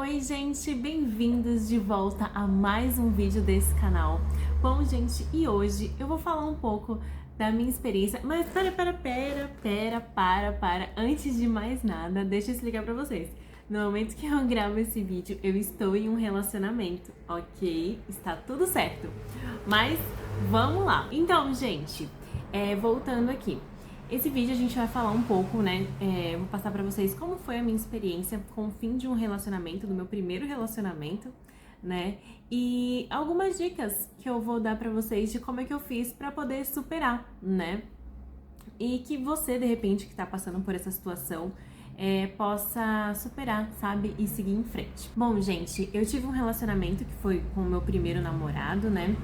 Oi, gente, bem-vindos de volta a mais um vídeo desse canal. Bom, gente, e hoje eu vou falar um pouco da minha experiência, mas antes de mais nada, deixa eu explicar pra vocês. No momento que eu gravo esse vídeo, eu estou em um relacionamento, ok? Está tudo certo, mas vamos lá. Então, gente, voltando aqui. Esse vídeo a gente vai falar um pouco, né, eu vou passar pra vocês como foi a minha experiência com o fim de um relacionamento, do meu primeiro relacionamento, né, e algumas dicas que eu vou dar pra vocês de como é que eu fiz pra poder superar, né, e que você, de repente, que tá passando por essa situação, possa superar, sabe, e seguir em frente. Bom, gente, eu tive um relacionamento que foi com o meu primeiro namorado, né,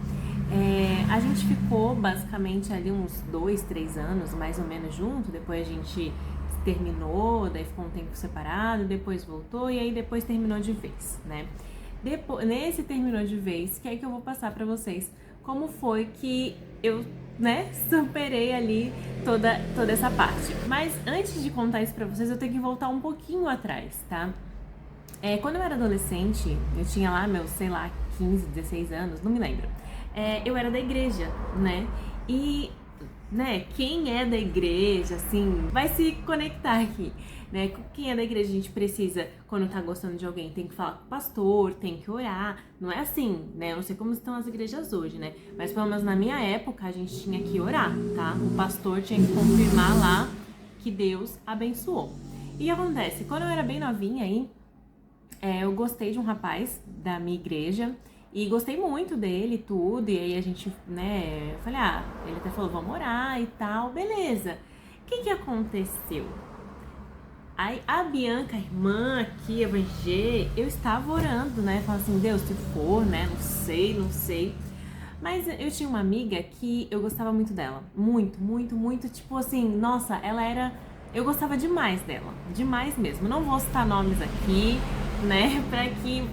a gente ficou basicamente ali uns 2, 3 anos, mais ou menos junto, depois a gente terminou, daí ficou um tempo separado, depois voltou e aí depois terminou de vez, né. Nesse terminou de vez, que é que eu vou passar pra vocês como foi que eu, né, superei ali toda essa parte. Mas antes de contar isso pra vocês, eu tenho que voltar um pouquinho atrás, tá? Quando eu era adolescente, eu tinha lá meus, sei lá, 15, 16 anos, não me lembro. Eu era da igreja, né? E, né, quem é da igreja, assim, vai se conectar aqui, né? Quem é da igreja, a gente precisa, quando tá gostando de alguém, tem que falar com o pastor, tem que orar. Não é assim, né? Eu não sei como estão as igrejas hoje, né? Mas pelo menos na minha época, a gente tinha que orar, tá? O pastor tinha que confirmar lá que Deus abençoou. E acontece, quando eu era bem novinha aí, eu gostei de um rapaz da minha igreja e gostei muito dele e tudo, e aí a gente, né, eu falei, ele até falou, vamos orar e tal, beleza. O que aconteceu? Aí a Bianca, a irmã aqui, evangélica, eu estava orando, né, falando assim, Deus, se for, né, não sei. Mas eu tinha uma amiga que eu gostava muito dela, muito, tipo assim, nossa, ela era... Eu gostava demais dela, demais mesmo. Não vou citar nomes aqui, né, pra que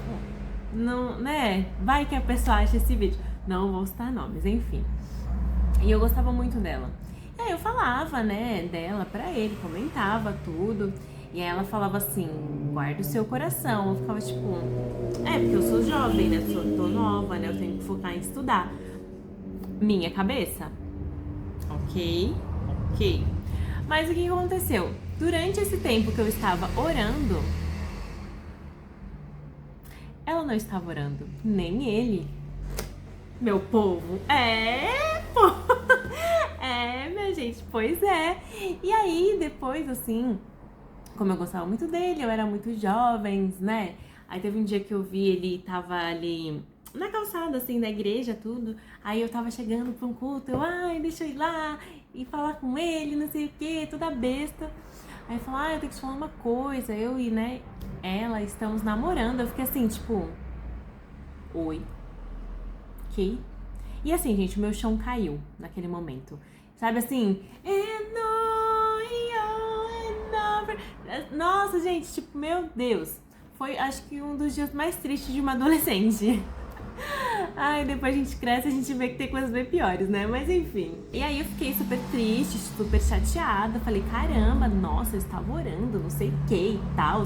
não, né, vai que a pessoa acha esse vídeo. Não vou citar nomes, enfim. E eu gostava muito dela. E aí eu falava, né, dela pra ele, comentava tudo. E aí ela falava assim, guarda o seu coração. Eu ficava tipo, porque eu sou jovem, né, tô nova, né, eu tenho que focar em estudar. Minha cabeça. Ok. Mas o que aconteceu? Durante esse tempo que eu estava orando, ela não estava orando, nem ele. Meu povo, minha gente, pois é. E aí, depois, assim, como eu gostava muito dele, eu era muito jovem, né? Aí teve um dia que eu vi, ele tava ali na calçada, assim, da igreja, tudo. Aí eu tava chegando pra um culto, deixa eu ir lá e falar com ele, não sei o que, toda besta. Aí ele falou, eu tenho que te falar uma coisa, eu e, né, ela estamos namorando. Eu fiquei assim, tipo, oi, que? E assim, gente, o meu chão caiu naquele momento. Sabe assim, nossa, gente, tipo, meu Deus. Foi, acho que um dos dias mais tristes de uma adolescente. Depois a gente cresce, a gente vê que tem coisas bem piores, né? Mas enfim. E aí eu fiquei super triste, super chateada. Falei, caramba, nossa, eu estava orando, não sei o que e tal.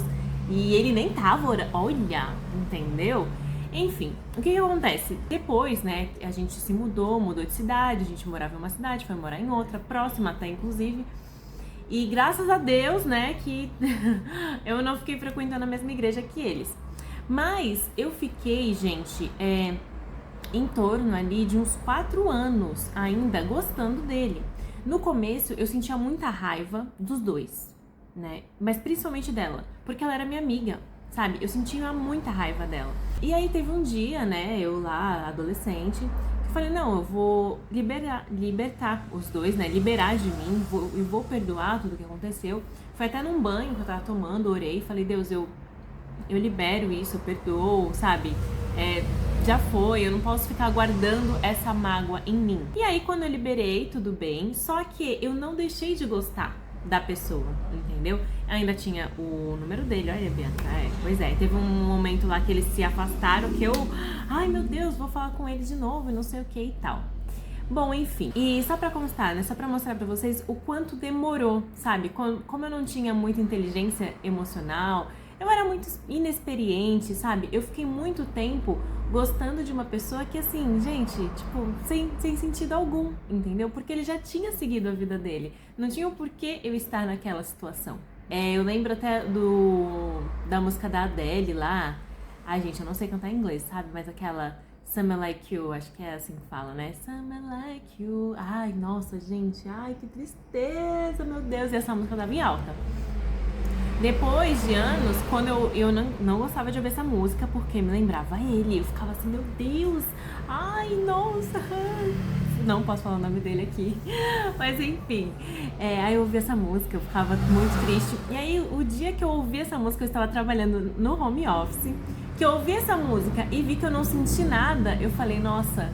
E ele nem tava orando. Olha, entendeu? Enfim, o que acontece? Depois, né, a gente se mudou de cidade. A gente morava em uma cidade, foi morar em outra, próxima até, inclusive. E graças a Deus, né, que eu não fiquei frequentando a mesma igreja que eles. Mas eu fiquei, gente, em torno ali de uns 4 anos ainda gostando dele. No começo eu sentia muita raiva dos dois, né? Mas principalmente dela, porque ela era minha amiga, sabe? Eu sentia muita raiva dela. E aí teve um dia, né, eu lá, adolescente, que eu falei, não, eu vou libertar os dois, né? Liberar de mim, eu vou perdoar tudo que aconteceu. Foi até num banho que eu tava tomando, orei, falei, Deus, eu libero isso, eu perdoo, sabe? Já foi, eu não posso ficar guardando essa mágoa em mim. E aí, quando eu liberei, tudo bem, só que eu não deixei de gostar da pessoa, entendeu? Eu ainda tinha o número dele, olha, Bianca, pois é, teve um momento lá que eles se afastaram, que eu, ai meu Deus, vou falar com ele de novo e não sei o que e tal. Bom, enfim, e só pra constar, né, só pra mostrar pra vocês o quanto demorou, sabe? Como eu não tinha muita inteligência emocional, eu era muito inexperiente, sabe? Eu fiquei muito tempo gostando de uma pessoa que, assim, gente, tipo, sem sentido algum, entendeu? Porque ele já tinha seguido a vida dele. Não tinha o porquê eu estar naquela situação. Eu lembro até da música da Adele lá. Ai, gente, eu não sei cantar em inglês, sabe? Mas aquela Summer Like You, acho que é assim que fala, né? Summer Like You. Ai, nossa, gente. Ai, que tristeza, meu Deus. E essa música tava em alta. Depois de anos, quando eu não gostava de ouvir essa música, porque me lembrava ele, eu ficava assim, meu Deus, ai, nossa, não posso falar o nome dele aqui, mas enfim, aí eu ouvi essa música, eu ficava muito triste, e aí o dia que eu ouvi essa música, eu estava trabalhando no home office, que eu ouvi essa música e vi que eu não senti nada, eu falei, nossa,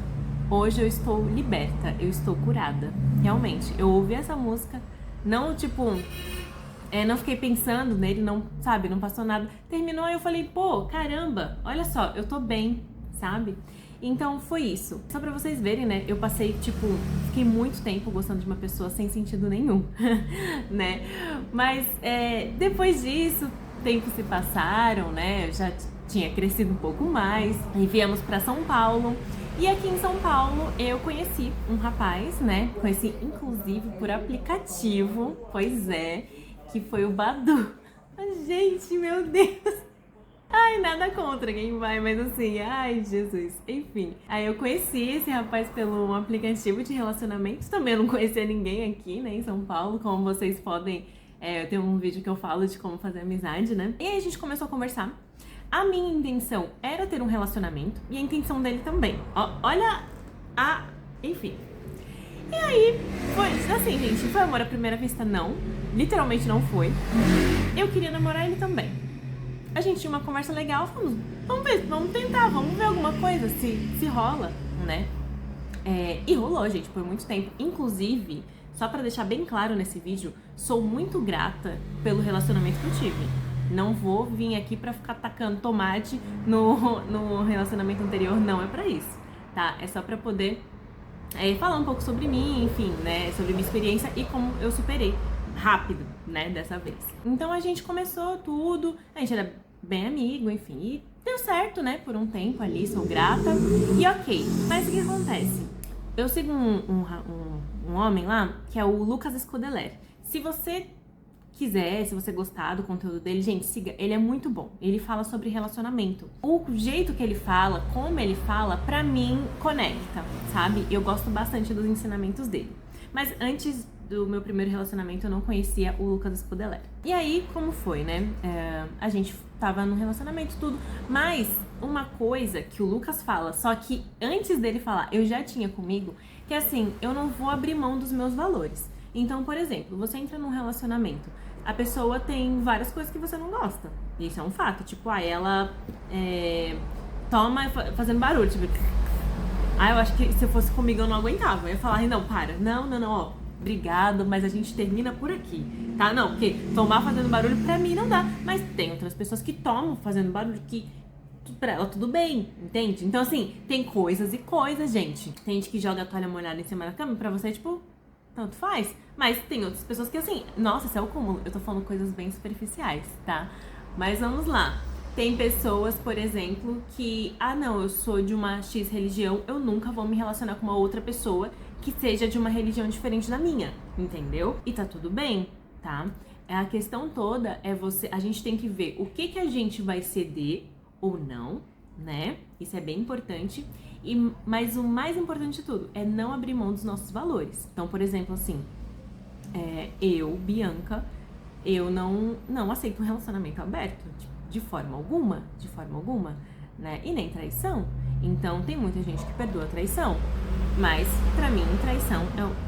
hoje eu estou liberta, eu estou curada, realmente, eu ouvi essa música, não tipo... não fiquei pensando nele, não, sabe, não passou nada. Terminou, aí eu falei, pô, caramba, olha só, eu tô bem, sabe? Então foi isso. Só pra vocês verem, né, eu passei, tipo, fiquei muito tempo gostando de uma pessoa sem sentido nenhum, né? Mas depois disso, tempos se passaram, né, eu já tinha crescido um pouco mais, e viemos pra São Paulo. E aqui em São Paulo eu conheci um rapaz, né, conheci inclusive por aplicativo, pois é, que foi o Badu. Gente, meu Deus. Ai, nada contra quem vai, mas assim, ai, Jesus. Enfim, aí eu conheci esse rapaz pelo aplicativo de relacionamento. Também não conhecia ninguém aqui, né, em São Paulo. Como vocês podem... eu tenho um vídeo que eu falo de como fazer amizade, né? E aí a gente começou a conversar. A minha intenção era ter um relacionamento e a intenção dele também. Olha a... Enfim. E aí, foi assim, gente, foi amor à primeira vista? Não. Literalmente não foi. Eu queria namorar ele também. A gente tinha uma conversa legal, falamos, vamos ver, vamos tentar, vamos ver alguma coisa, se rola, né? E rolou, gente, por muito tempo. Inclusive, só pra deixar bem claro nesse vídeo, sou muito grata pelo relacionamento que eu tive. Não vou vir aqui pra ficar tacando tomate no relacionamento anterior, não é pra isso, tá? É só pra poder... falar um pouco sobre mim, enfim, né, sobre minha experiência e como eu superei rápido, né, dessa vez. Então a gente começou tudo, a gente era bem amigo, enfim, e deu certo, né, por um tempo ali, sou grata, e ok. Mas o que acontece? Eu sigo um homem lá, que é o Lucas Scudeler. Se você quiser, se você gostar do conteúdo dele, gente, siga, ele é muito bom. Ele fala sobre relacionamento. O jeito que ele fala, como ele fala, pra mim, conecta, sabe? Eu gosto bastante dos ensinamentos dele. Mas antes do meu primeiro relacionamento, eu não conhecia o Lucas Scudeler. E aí, como foi, né? A gente tava no relacionamento e tudo, mas uma coisa que o Lucas fala, só que antes dele falar, eu já tinha comigo, que assim, eu não vou abrir mão dos meus valores. Então, por exemplo, você entra num relacionamento, a pessoa tem várias coisas que você não gosta. Isso é um fato. Tipo, ela toma fazendo barulho, tipo... eu acho que se eu fosse comigo eu não aguentava. Eu ia falar, não, para. Não, ó, obrigado, mas a gente termina por aqui, tá? Não, porque tomar fazendo barulho pra mim não dá. Mas tem outras pessoas que tomam fazendo barulho que... pra ela tudo bem, entende? Então, assim, tem coisas e coisas, gente. Tem gente que joga a toalha molhada em cima da cama pra você, tipo... tanto faz, mas tem outras pessoas que assim, nossa, isso é o cúmulo, eu tô falando coisas bem superficiais, tá? Mas vamos lá, tem pessoas, por exemplo, que, não, eu sou de uma X religião, eu nunca vou me relacionar com uma outra pessoa que seja de uma religião diferente da minha, entendeu? E tá tudo bem, tá? A questão toda é a gente tem que ver o que a gente vai ceder ou não, né? Isso é bem importante. Mas o mais importante de tudo é não abrir mão dos nossos valores. Então, por exemplo, assim, eu, Bianca, eu não aceito um relacionamento aberto, de forma alguma, né? E nem traição. Então, tem muita gente que perdoa a traição, mas pra mim, traição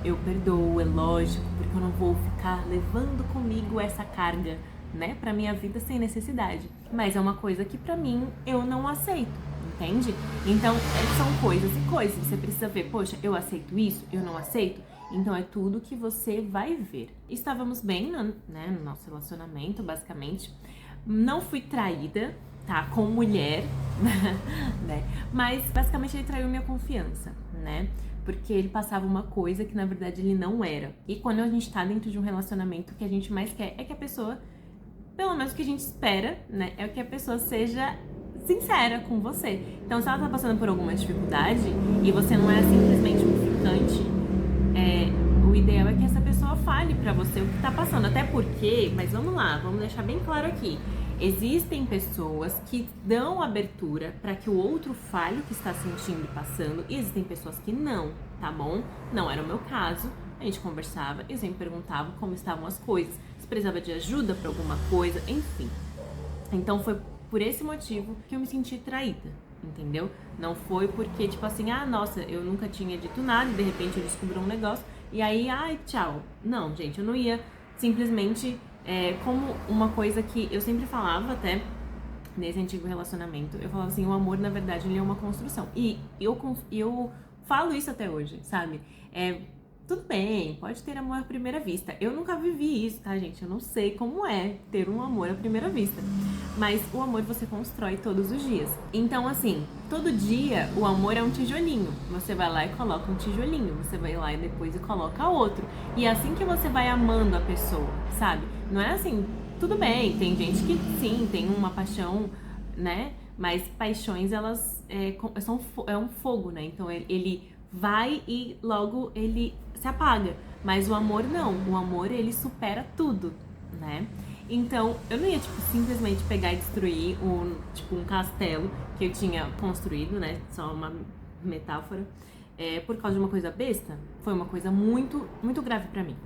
eu perdoo, é lógico, porque eu não vou ficar levando comigo essa carga, né, pra minha vida sem necessidade. Mas é uma coisa que pra mim eu não aceito, entende? Então, são coisas e coisas. Você precisa ver, poxa, eu aceito isso, eu não aceito? Então, é tudo que você vai ver. Estávamos bem, né, no nosso relacionamento, basicamente. Não fui traída, tá, com mulher, né? Mas, basicamente, ele traiu minha confiança, né? Porque ele passava uma coisa que, na verdade, ele não era. E quando a gente tá dentro de um relacionamento, o que a gente mais quer é que a pessoa pelo menos o que a gente espera, né, é que a pessoa seja sincera com você. Então, se ela tá passando por alguma dificuldade e você não é simplesmente um ficante, o ideal é que essa pessoa fale pra você o que tá passando. Até porque, mas vamos lá, vamos deixar bem claro aqui. Existem pessoas que dão abertura para que o outro fale o que está sentindo e passando, e existem pessoas que não, tá bom? Não era o meu caso. A gente conversava, eu sempre perguntava como estavam as coisas, se precisava de ajuda para alguma coisa, enfim. Então foi por esse motivo que eu me senti traída, entendeu? Não foi porque, tipo assim, ah, nossa, eu nunca tinha dito nada e de repente eu descobri um negócio e aí, ai, tchau. Não, gente, eu não ia simplesmente, como uma coisa que eu sempre falava até nesse antigo relacionamento, eu falava assim, o amor, na verdade, ele é uma construção. E eu falo isso até hoje, sabe? Tudo bem, pode ter amor à primeira vista. Eu nunca vivi isso, tá, gente? Eu não sei como é ter um amor à primeira vista. Mas o amor você constrói todos os dias. Então, assim, todo dia o amor é um tijolinho. Você vai lá e coloca um tijolinho. Você vai lá e depois coloca outro. E é assim que você vai amando a pessoa, sabe? Não é assim, tudo bem, tem gente que sim, tem uma paixão, né? Mas paixões, elas é um fogo, né? Então ele vai e logo ele se apaga. Mas o amor não. O amor, ele supera tudo, né? Então, eu não ia, tipo, simplesmente pegar e destruir um castelo que eu tinha construído, né? Só uma metáfora. Por causa de uma coisa besta. Foi uma coisa muito, muito grave pra mim.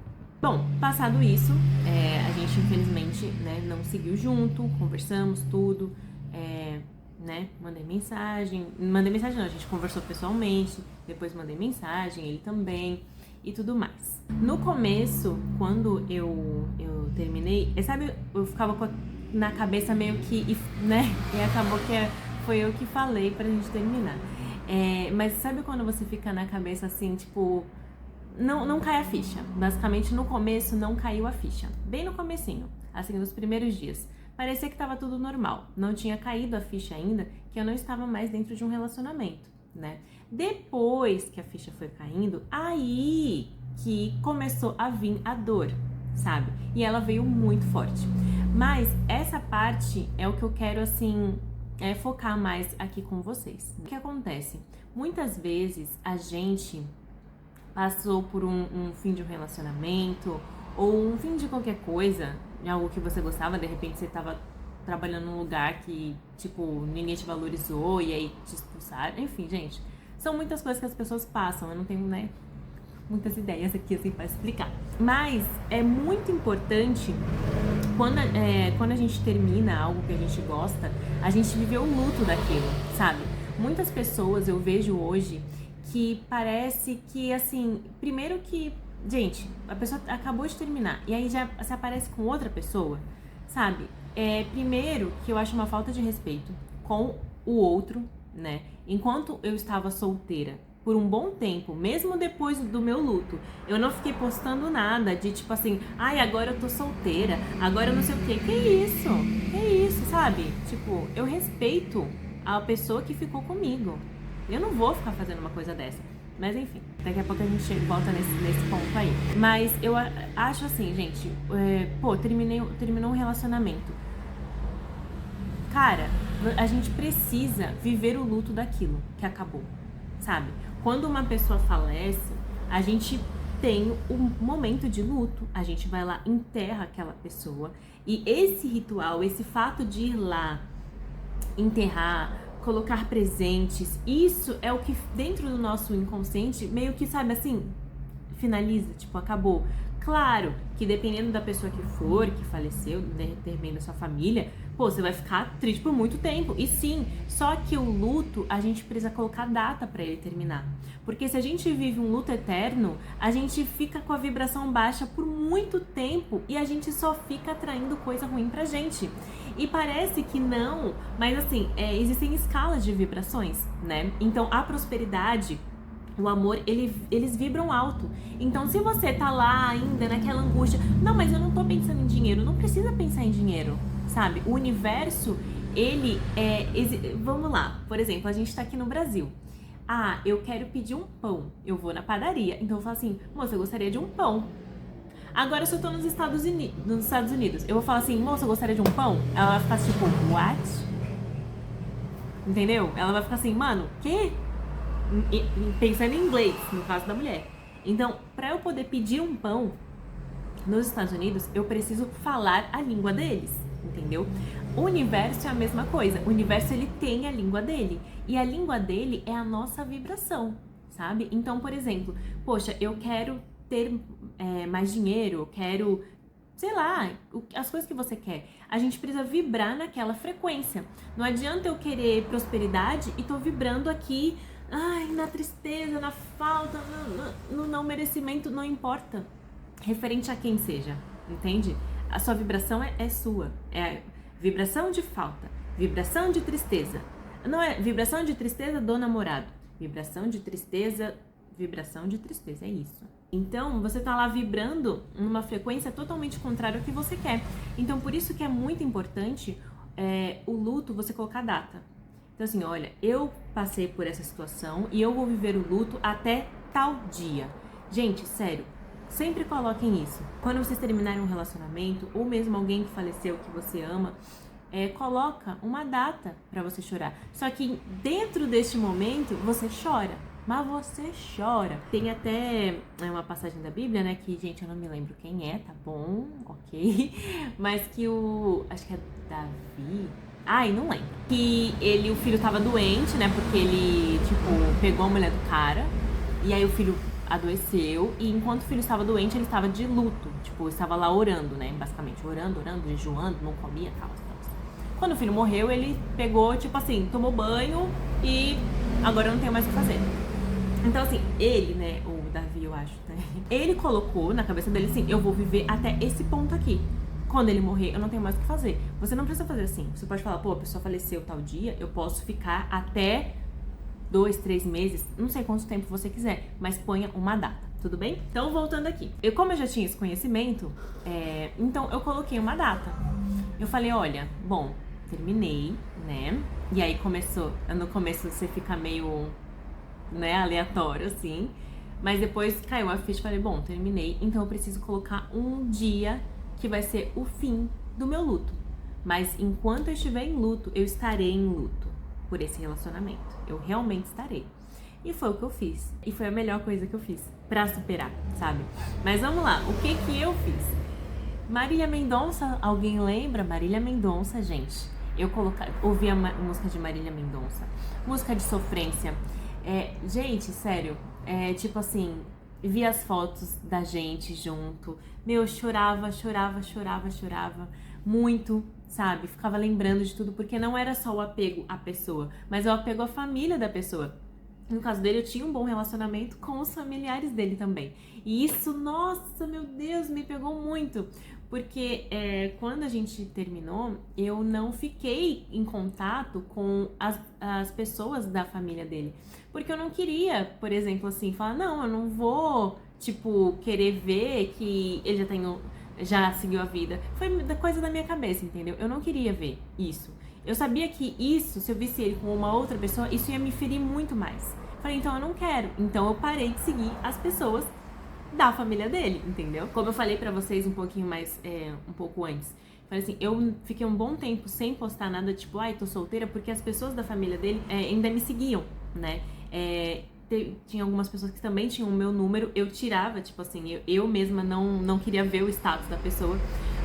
Bom, passado isso, a gente infelizmente, né, não seguiu junto, conversamos tudo, né, mandei mensagem não, a gente conversou pessoalmente, depois mandei mensagem, ele também e tudo mais. No começo, quando eu terminei, sabe, eu ficava na cabeça meio que, né, e acabou que foi eu que falei pra gente terminar. Mas sabe quando você fica na cabeça assim, tipo, não cai a ficha. Basicamente, no começo, não caiu a ficha. Bem no comecinho, assim, nos primeiros dias. Parecia que tava tudo normal. Não tinha caído a ficha ainda, que eu não estava mais dentro de um relacionamento, né? Depois que a ficha foi caindo, aí que começou a vir a dor, sabe? E ela veio muito forte. Mas essa parte é o que eu quero, assim, focar mais aqui com vocês. O que acontece? Muitas vezes a gente passou por um fim de um relacionamento ou um fim de qualquer coisa, algo que você gostava, de repente você tava trabalhando num lugar que, tipo, ninguém te valorizou e aí te expulsaram. Enfim, gente, são muitas coisas que as pessoas passam, eu não tenho, né, muitas ideias aqui, assim, pra explicar. Mas é muito importante, quando a gente termina algo que a gente gosta, a gente viver o luto daquilo, sabe? Muitas pessoas eu vejo hoje que parece que, assim, primeiro que, gente, a pessoa acabou de terminar e aí já se aparece com outra pessoa, sabe? Primeiro que eu acho uma falta de respeito com o outro, né? Enquanto eu estava solteira por um bom tempo, mesmo depois do meu luto, eu não fiquei postando nada de tipo assim, ai, agora eu tô solteira, agora eu não sei o quê. Que isso? Que isso, sabe? Tipo, eu respeito a pessoa que ficou comigo. Eu não vou ficar fazendo uma coisa dessa. Mas enfim, daqui a pouco a gente volta nesse ponto aí. Mas eu acho assim, gente, terminou um relacionamento. Cara, a gente precisa viver o luto daquilo que acabou, sabe? Quando uma pessoa falece, a gente tem um momento de luto, a gente vai lá, enterra aquela pessoa. E esse ritual, esse fato de ir lá, enterrar, colocar presentes, isso é o que dentro do nosso inconsciente meio que, sabe, assim, finaliza, tipo, acabou. Claro que dependendo da pessoa que for, que faleceu, dependendo da sua família, pô, você vai ficar triste por muito tempo. E sim, só que o luto, a gente precisa colocar data pra ele terminar. Porque se a gente vive um luto eterno, a gente fica com a vibração baixa por muito tempo e a gente só fica atraindo coisa ruim pra gente. E parece que não, mas assim, existem escalas de vibrações, né? Então a prosperidade, o amor, eles vibram alto. Então se você tá lá ainda naquela angústia, não, mas eu não tô pensando em dinheiro, não precisa pensar em dinheiro, sabe? O universo, ele vamos lá, por exemplo, a gente tá aqui no Brasil. Ah, eu quero pedir um pão, eu vou na padaria, então eu falo assim, moça, eu gostaria de um pão. Agora, se eu tô nos Estados Unidos, eu vou falar assim, moça, eu gostaria de um pão? Ela vai ficar tipo, what? Entendeu? Ela vai ficar assim, mano, quê? Pensando em inglês, no caso da mulher. Então, pra eu poder pedir um pão nos Estados Unidos, eu preciso falar a língua deles, entendeu? O universo é a mesma coisa. O universo, ele tem a língua dele. E a língua dele é a nossa vibração, sabe? Então, por exemplo, poxa, eu quero ter mais dinheiro, eu quero, sei lá, as coisas que você quer. A gente precisa vibrar naquela frequência. Não adianta eu querer prosperidade e tô vibrando aqui, ai, na tristeza, na falta, no não merecimento, não importa. Referente a quem seja, entende? A sua vibração é sua. É vibração de falta, vibração de tristeza. Não é vibração de tristeza do namorado. Vibração de tristeza, é isso. Então, você tá lá vibrando numa frequência totalmente contrária ao que você quer. Então, por isso que é muito importante o luto, você colocar data. Então, assim, olha, eu passei por essa situação e eu vou viver o luto até tal dia. Gente, sério, sempre coloquem isso. Quando vocês terminarem um relacionamento, ou mesmo alguém que faleceu que você ama, coloca uma data pra você chorar. Só que dentro deste momento, você chora. Mas você chora. Tem até uma passagem da Bíblia, né? Que, gente, eu não me lembro quem é, tá bom? Ok. Mas que acho que é Davi. Ai, não lembro. Que o filho tava doente, né? Porque ele, tipo, pegou a mulher do cara. E aí o filho adoeceu. E enquanto o filho estava doente, ele estava de luto. Tipo, estava lá orando, né? Basicamente, orando, jejuando, não comia, tal. Quando o filho morreu, ele pegou, tipo assim, tomou banho e agora eu não tenho mais o que fazer. Então, assim, ele, né, o Davi, eu acho, né? Ele colocou na cabeça dele assim, eu vou viver até esse ponto aqui. Quando ele morrer, eu não tenho mais o que fazer. Você não precisa fazer assim. Você pode falar, pô, a pessoa faleceu tal dia, eu posso ficar até 2, 3 meses, não sei quanto tempo você quiser, mas ponha uma data, tudo bem? Então, voltando aqui. Como eu já tinha esse conhecimento, então eu coloquei uma data. Eu falei, olha, bom, terminei, né? E aí no começo você fica meio, né, aleatório, assim. Mas depois caiu a ficha e falei, bom, terminei, então eu preciso colocar um dia que vai ser o fim do meu luto. Mas enquanto eu estiver em luto, eu estarei em luto por esse relacionamento. Eu realmente estarei. E foi o que eu fiz. E foi a melhor coisa que eu fiz pra superar, sabe? Mas vamos lá, o que eu fiz? Marília Mendonça, alguém lembra? Marília Mendonça, gente. Eu ouvi a música de Marília Mendonça. Música de sofrência. Gente, sério. Tipo assim, vi as fotos da gente junto. Meu, eu chorava muito, sabe? Ficava lembrando de tudo, porque não era só o apego à pessoa, mas o apego à família da pessoa. No caso dele, eu tinha um bom relacionamento com os familiares dele também. E isso, nossa, meu Deus, me pegou muito. Porque quando a gente terminou, eu não fiquei em contato com as pessoas da família dele. Porque eu não queria, por exemplo, assim, falar, não, eu não vou, tipo, querer ver que ele já seguiu a vida. Foi coisa da minha cabeça, entendeu? Eu não queria ver isso. Eu sabia que isso, se eu visse ele com uma outra pessoa, isso ia me ferir muito mais. Falei, então eu não quero. Então eu parei de seguir as pessoas da família dele, entendeu? Como eu falei pra vocês um pouquinho mais, um pouco antes. Falei assim, eu fiquei um bom tempo sem postar nada, tipo, ai, tô solteira, porque as pessoas da família dele ainda me seguiam, né? Tinha algumas pessoas que também tinham o meu número, eu tirava, tipo assim, eu mesma não queria ver o status da pessoa,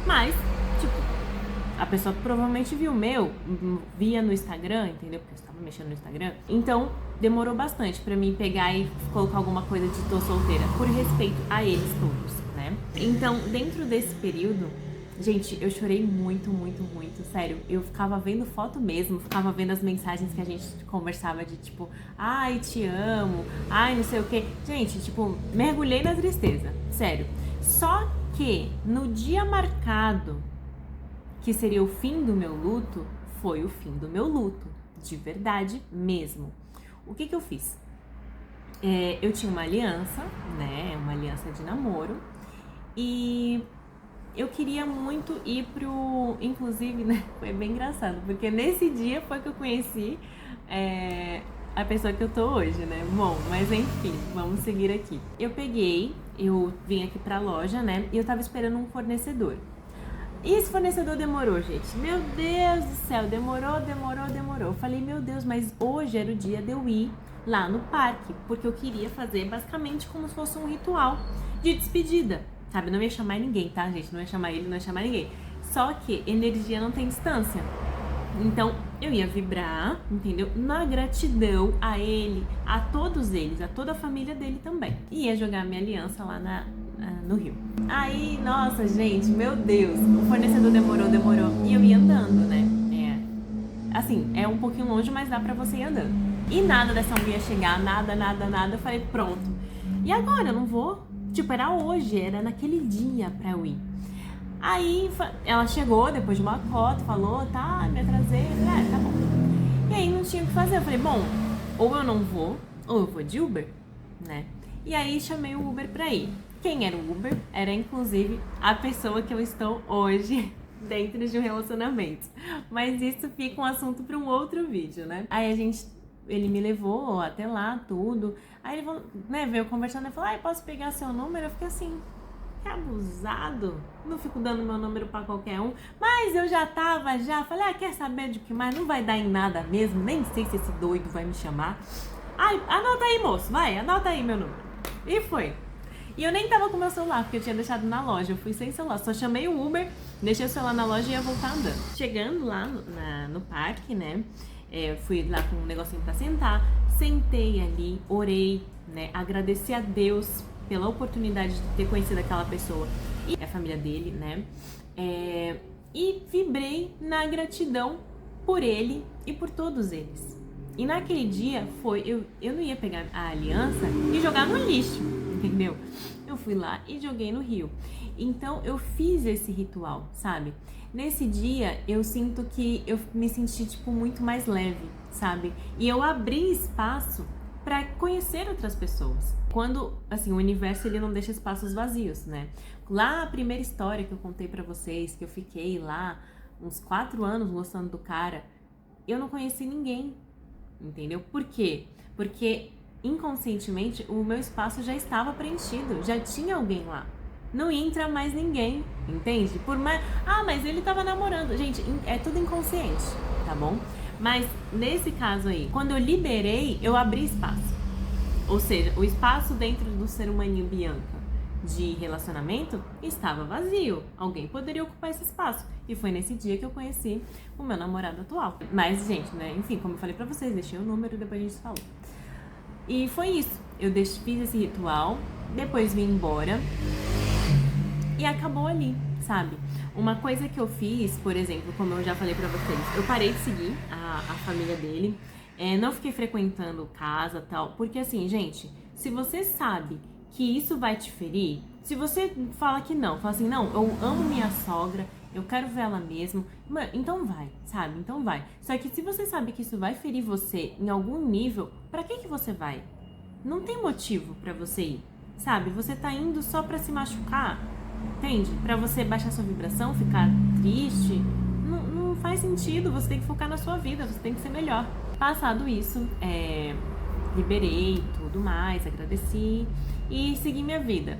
mas, tipo, a pessoa provavelmente viu o meu, via no Instagram, entendeu? Porque eu estava mexendo no Instagram. Então, demorou bastante pra mim pegar e colocar alguma coisa de tô solteira, por respeito a eles todos, né? Então, dentro desse período, gente, eu chorei muito, sério. Eu ficava vendo foto mesmo, ficava vendo as mensagens que a gente conversava de tipo, ai, te amo, ai, não sei o quê. Gente, tipo, mergulhei na tristeza, sério. Só que no dia marcado, que seria o fim do meu luto, foi o fim do meu luto, de verdade mesmo. O que eu fiz? Eu tinha uma aliança, né, uma aliança de namoro, e eu queria muito ir inclusive, né, foi bem engraçado, porque nesse dia foi que eu conheci a pessoa que eu tô hoje, né, bom, mas enfim, vamos seguir aqui. Eu peguei, eu vim aqui pra loja, né? E eu tava esperando um fornecedor. E esse fornecedor demorou, gente. Meu Deus do céu, demorou. Eu falei, meu Deus, mas hoje era o dia de eu ir lá no parque, porque eu queria fazer basicamente como se fosse um ritual de despedida, sabe? Não ia chamar ninguém, tá, gente? Não ia chamar ele, não ia chamar ninguém. Só que energia não tem distância. Então, eu ia vibrar, entendeu? Na gratidão a ele, a todos eles, a toda a família dele também. E ia jogar minha aliança lá no Rio. Aí, nossa, gente, meu Deus, o fornecedor demorou. E eu ia andando, né? Assim, é um pouquinho longe, mas dá pra você ir andando. E nada dessa mulher ia chegar, nada. Eu falei, pronto. E agora? Eu não vou? Tipo, era hoje, era naquele dia pra eu ir. Aí ela chegou depois de uma cota, falou, tá, me atrasei. Eu falei, tá bom. E aí não tinha o que fazer. Eu falei, bom, ou eu não vou, ou eu vou de Uber, né? E aí chamei o Uber pra ir. Quem era o Uber? Era inclusive a pessoa que eu estou hoje dentro de um relacionamento. Mas isso fica um assunto para um outro vídeo, né? Aí ele me levou até lá, tudo. Aí ele falou, né, veio conversando e falou, posso pegar seu número? Eu fiquei assim, que abusado. Não fico dando meu número pra qualquer um. Mas eu já falei, quer saber de que mais? Não vai dar em nada mesmo, nem sei se esse doido vai me chamar. Anota aí, moço, anota aí meu número. E foi. E eu nem tava com meu celular, porque eu tinha deixado na loja. Eu fui sem celular, só chamei o Uber, deixei o celular na loja e ia voltar andando. Chegando lá no parque, né, fui lá com um negocinho pra sentar, sentei ali, orei, né, agradeci a Deus pela oportunidade de ter conhecido aquela pessoa e a família dele, né, e vibrei na gratidão por ele e por todos eles. E naquele dia eu não ia pegar a aliança e jogar no lixo, entendeu? Eu fui lá e joguei no rio. Então eu fiz esse ritual, sabe? Nesse dia eu sinto que eu me senti tipo muito mais leve, sabe? E eu abri espaço para conhecer outras pessoas. Quando, assim, o universo ele não deixa espaços vazios, né? Lá a primeira história que eu contei para vocês, que eu fiquei lá uns 4 anos gostando do cara, eu não conheci ninguém, entendeu? Por quê? Porque inconscientemente o meu espaço já estava preenchido, já tinha alguém lá. Não entra mais ninguém, entende? Por mais... mas ele tava namorando. Gente, é tudo inconsciente, tá bom? Mas nesse caso aí, quando eu liberei, eu abri espaço. Ou seja, o espaço dentro do ser humaninho Bianca de relacionamento estava vazio. Alguém poderia ocupar esse espaço. E foi nesse dia que eu conheci o meu namorado atual. Mas, gente, né? Enfim, como eu falei pra vocês, deixei o número e depois a gente falou. E foi isso. Eu fiz esse ritual, depois vim embora e acabou ali, sabe? Uma coisa que eu fiz, por exemplo, como eu já falei pra vocês, eu parei de seguir a família dele, não fiquei frequentando casa e tal, porque assim, gente, se você sabe que isso vai te ferir, se você fala que não, fala assim, não, eu amo minha sogra, eu quero ver ela mesmo, então vai, sabe? Então vai. Só que se você sabe que isso vai ferir você em algum nível, pra que você vai? Não tem motivo pra você ir, sabe? Você tá indo só pra se machucar, entende? Pra você baixar sua vibração, ficar triste, não faz sentido, você tem que focar na sua vida, você tem que ser melhor. Passado isso, liberei tudo mais, agradeci e segui minha vida.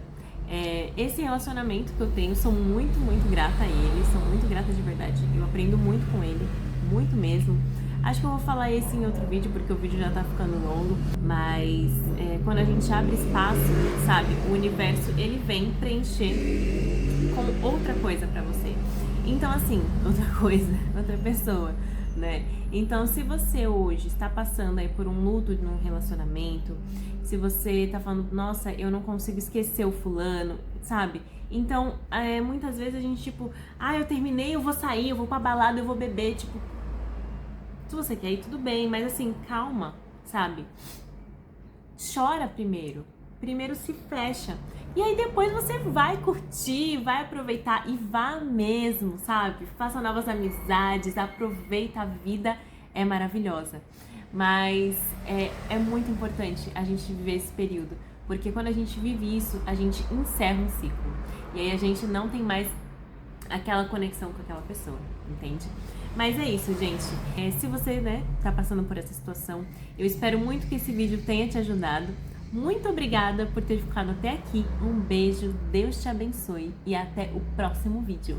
Esse relacionamento que eu tenho, sou muito, muito grata a ele, sou muito grata de verdade, eu aprendo muito com ele, muito mesmo. Acho que eu vou falar esse em outro vídeo, porque o vídeo já tá ficando longo, mas quando a gente abre espaço, sabe, o universo, ele vem preencher com outra coisa pra você. Então, assim, outra pessoa, né? Então, se você hoje está passando aí por um luto num relacionamento, se você tá falando, nossa, eu não consigo esquecer o fulano, sabe? Então, muitas vezes a gente, tipo, eu terminei, eu vou sair, eu vou pra balada, eu vou beber, tipo... Se você quer ir, tudo bem, mas assim, calma, sabe? Chora primeiro. Primeiro se fecha. E aí depois você vai curtir, vai aproveitar e vá mesmo, sabe? Faça novas amizades, aproveita a vida, é maravilhosa. Mas é muito importante a gente viver esse período, porque quando a gente vive isso, a gente encerra um ciclo. E aí a gente não tem mais aquela conexão com aquela pessoa, entende? Mas é isso, gente. Se você, tá passando por essa situação, eu espero muito que esse vídeo tenha te ajudado. Muito obrigada por ter ficado até aqui. Um beijo, Deus te abençoe e até o próximo vídeo.